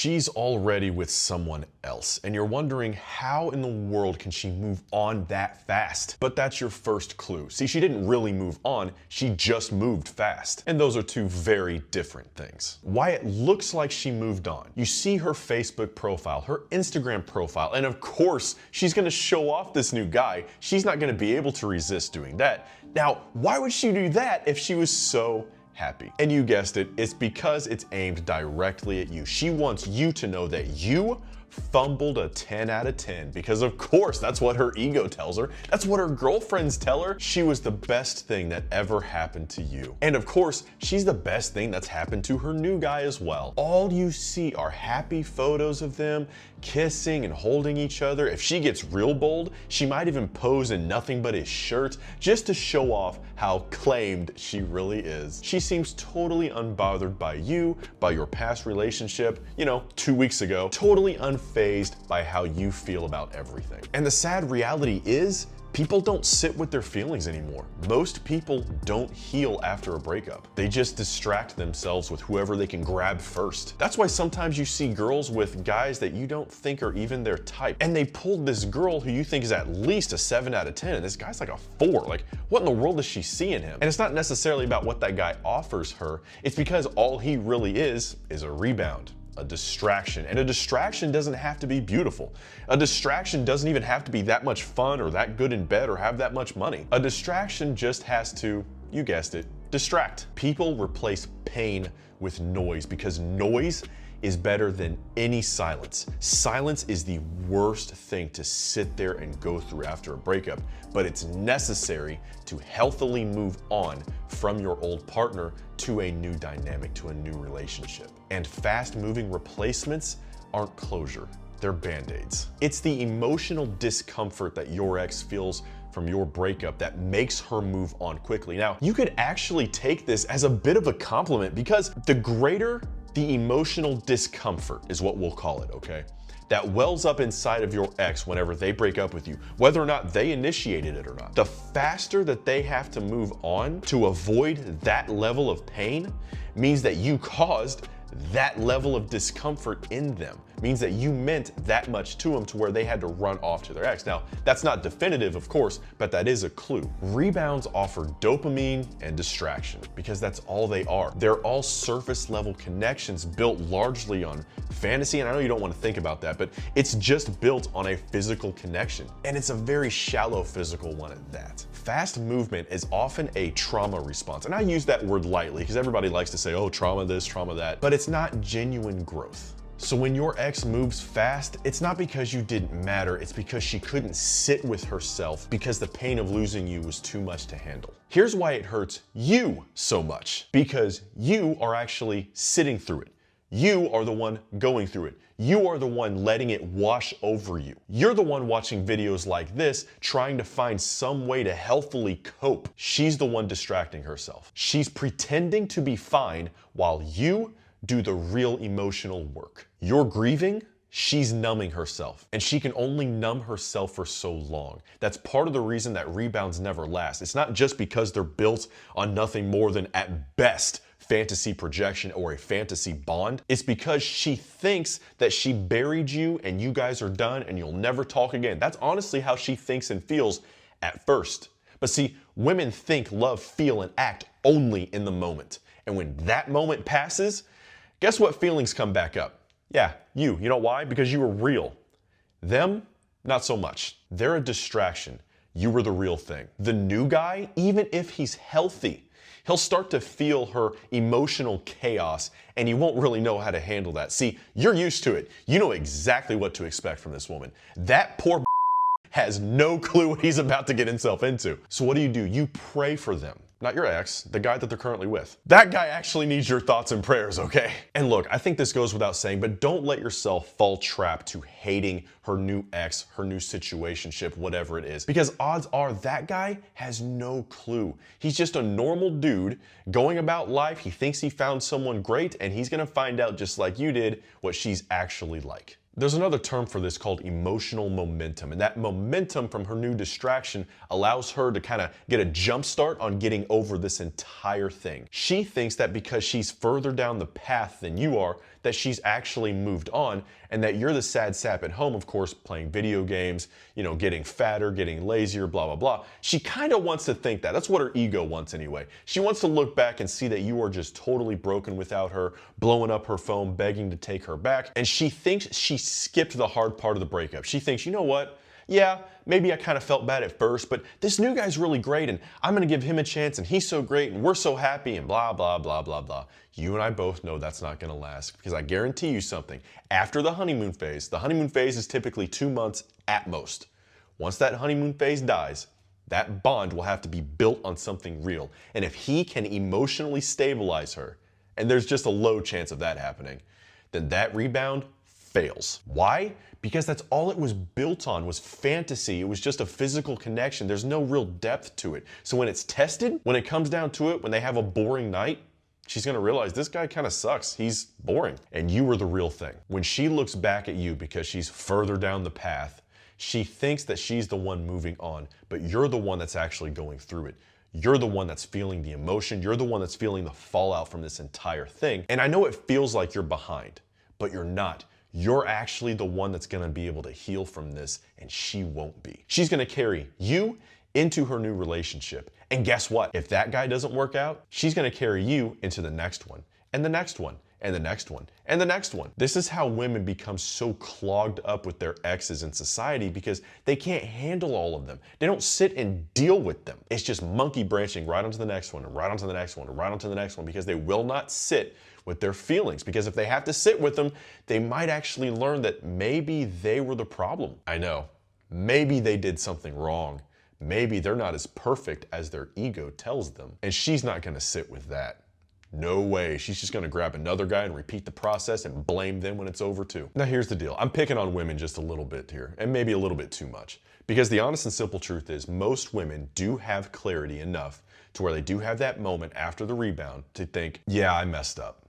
She's already with someone else, and you're wondering how in the world can she move on that fast? But that's your first clue. See, she didn't really move on, she just moved fast. And those are two very different things. Why it looks like she moved on. You see her Facebook profile, her Instagram profile, and of course, she's gonna show off this new guy. She's not gonna be able to resist doing that. Now, why would she do that if she was so happy? And you guessed it, it's because it's aimed directly at you. She wants you to know that you fumbled a 10 out of 10 because of course that's what her ego tells her. That's what her girlfriends tell her. She was the best thing that ever happened to you. And of course, she's the best thing that's happened to her new guy as well. All you see are happy photos of them kissing and holding each other. If she gets real bold, she might even pose in nothing but his shirt just to show off how claimed she really is. She seems totally unbothered by you, by your past relationship, 2 weeks ago, totally unfazed by how you feel about everything. And the sad reality is, people don't sit with their feelings anymore. Most people don't heal after a breakup. They just distract themselves with whoever they can grab first. That's why sometimes you see girls with guys that you don't think are even their type. And they pulled this girl who you think is at least a 7 out of 10, and this guy's like a 4. Like, what in the world does she see in him? And it's not necessarily about what that guy offers her. It's because all he really is a rebound. A distraction. And a distraction doesn't have to be beautiful. A distraction doesn't even have to be that much fun or that good in bed or have that much money. A distraction just has to, you guessed it, distract. People replace pain with noise because noise is better than any silence. Silence is the worst thing to sit there and go through after a breakup, but it's necessary to healthily move on from your old partner to a new dynamic, to a new relationship. And fast-moving replacements aren't closure, they're band-aids. It's the emotional discomfort that your ex feels from your breakup that makes her move on quickly. Now, you could actually take this as a bit of a compliment because the greater the emotional discomfort is what we'll call it, okay? That wells up inside of your ex whenever they break up with you, whether or not they initiated it or not. The faster that they have to move on to avoid that level of pain means that you caused that level of discomfort in them. Means that you meant that much to them to where they had to run off to their ex. Now, that's not definitive, of course, but that is a clue. Rebounds offer dopamine and distraction because that's all they are. They're all surface level connections built largely on fantasy, and I know you don't want to think about that, but it's just built on a physical connection. And it's a very shallow physical one at that. Fast movement is often a trauma response. And I use that word lightly because everybody likes to say, oh, trauma this, trauma that, but it's not genuine growth. So when your ex moves fast, it's not because you didn't matter, it's because she couldn't sit with herself because the pain of losing you was too much to handle. Here's why it hurts you so much. Because you are actually sitting through it. You are the one going through it. You are the one letting it wash over you. You're the one watching videos like this, trying to find some way to healthily cope. She's the one distracting herself. She's pretending to be fine while you do the real emotional work. You're grieving, she's numbing herself, and she can only numb herself for so long. That's part of the reason that rebounds never last. It's not just because they're built on nothing more than, at best, fantasy projection or a fantasy bond. It's because she thinks that she buried you and you guys are done and you'll never talk again. That's honestly how she thinks and feels at first. But see, women think, love, feel, and act only in the moment. And when that moment passes, guess what feelings come back up? Yeah, you. You know why? Because you were real. Them, not so much. They're a distraction. You were the real thing. The new guy, even if he's healthy, he'll start to feel her emotional chaos and he won't really know how to handle that. See, you're used to it. You know exactly what to expect from this woman. That poor has no clue what he's about to get himself into. So what do? You pray for them. Not your ex, the guy that they're currently with. That guy actually needs your thoughts and prayers, okay? And look, I think this goes without saying, but don't let yourself fall trap to hating her new ex, her new situationship, whatever it is. Because odds are that guy has no clue. He's just a normal dude going about life. He thinks he found someone great and he's gonna find out just like you did what she's actually like. There's another term for this called emotional momentum, and that momentum from her new distraction allows her to kind of get a jump start on getting over this entire thing. She thinks that because she's further down the path than you are, that she's actually moved on, and that you're the sad sap at home, of course, playing video games, getting fatter, getting lazier, blah, blah, blah. She kind of wants to think that. That's what her ego wants anyway. She wants to look back and see that you are just totally broken without her, blowing up her phone, begging to take her back, and she thinks she skipped the hard part of the breakup. She thinks, you know what? Yeah, maybe I kind of felt bad at first, but this new guy's really great and I'm gonna give him a chance and he's so great and we're so happy and blah, blah, blah, blah, blah. You and I both know that's not gonna last, because I guarantee you something. After the honeymoon phase is typically 2 months at most. Once that honeymoon phase dies, that bond will have to be built on something real. And if he can emotionally stabilize her, and there's just a low chance of that happening, then that rebound fails. Why? Because that's all it was built on, was fantasy. It was just a physical connection. There's no real depth to it. So when it's tested, when it comes down to it, when they have a boring night, she's gonna realize this guy kind of sucks. He's boring. And you were the real thing. When she looks back at you because she's further down the path, she thinks that she's the one moving on, but you're the one that's actually going through it. You're the one that's feeling the emotion. You're the one that's feeling the fallout from this entire thing. And I know it feels like you're behind, but you're not. You're actually the one that's gonna be able to heal from this, and she won't be. She's gonna carry you into her new relationship. And guess what? If that guy doesn't work out, she's gonna carry you into the next one, and the next one, and the next one, and the next one. This is how women become so clogged up with their exes in society, because they can't handle all of them. They don't sit and deal with them. It's just monkey branching right onto the next one, and right onto the next one, and right onto the next one, because they will not sit with their feelings. Because if they have to sit with them, they might actually learn that maybe they were the problem. I know, maybe they did something wrong. Maybe they're not as perfect as their ego tells them. And she's not gonna sit with that. No way. She's just gonna grab another guy and repeat the process and blame them when it's over too. Now here's the deal. I'm picking on women just a little bit here, and maybe a little bit too much. Because the honest and simple truth is, most women do have clarity enough to where they do have that moment after the rebound to think, yeah, I messed up.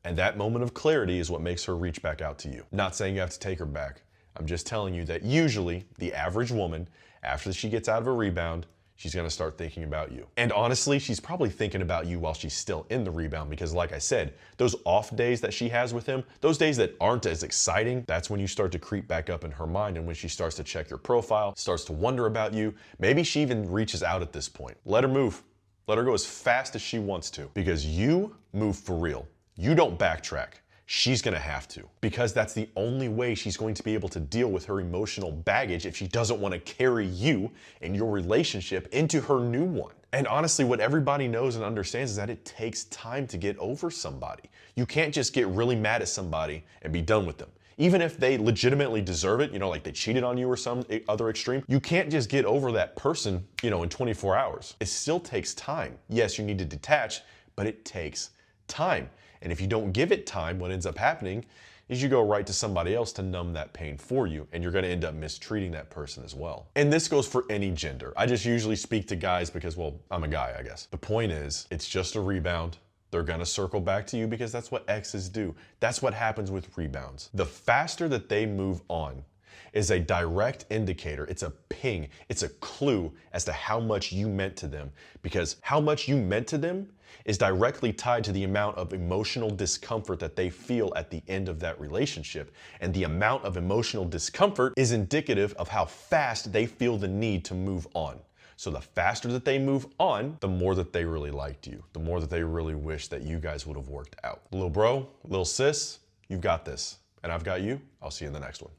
And that moment of clarity is what makes her reach back out to you. Not saying you have to take her back. I'm just telling you that usually the average woman, after she gets out of a rebound, she's gonna start thinking about you. And honestly, she's probably thinking about you while she's still in the rebound, because like I said, those off days that she has with him, those days that aren't as exciting, that's when you start to creep back up in her mind, and when she starts to check your profile, starts to wonder about you. Maybe she even reaches out at this point. Let her move. Let her go as fast as she wants to, because you move for real. You don't backtrack. She's gonna have to, because that's the only way she's going to be able to deal with her emotional baggage if she doesn't want to carry you and your relationship into her new one. And honestly, what everybody knows and understands is that it takes time to get over somebody. You can't just get really mad at somebody and be done with them. Even if they legitimately deserve it, like they cheated on you or some other extreme, you can't just get over that person, in 24 hours. It still takes time. Yes, you need to detach, but it takes time. And if you don't give it time, what ends up happening is you go right to somebody else to numb that pain for you, and you're gonna end up mistreating that person as well. And this goes for any gender. I just usually speak to guys because, well, I'm a guy, I guess. The point is, it's just a rebound. They're gonna circle back to you because that's what exes do. That's what happens with rebounds. The faster that they move on is a direct indicator. It's a ping. It's a clue as to how much you meant to them, because how much you meant to them is directly tied to the amount of emotional discomfort that they feel at the end of that relationship. And the amount of emotional discomfort is indicative of how fast they feel the need to move on. So the faster that they move on, the more that they really liked you, the more that they really wish that you guys would have worked out. Little bro, little sis, you've got this. And I've got you. I'll see you in the next one.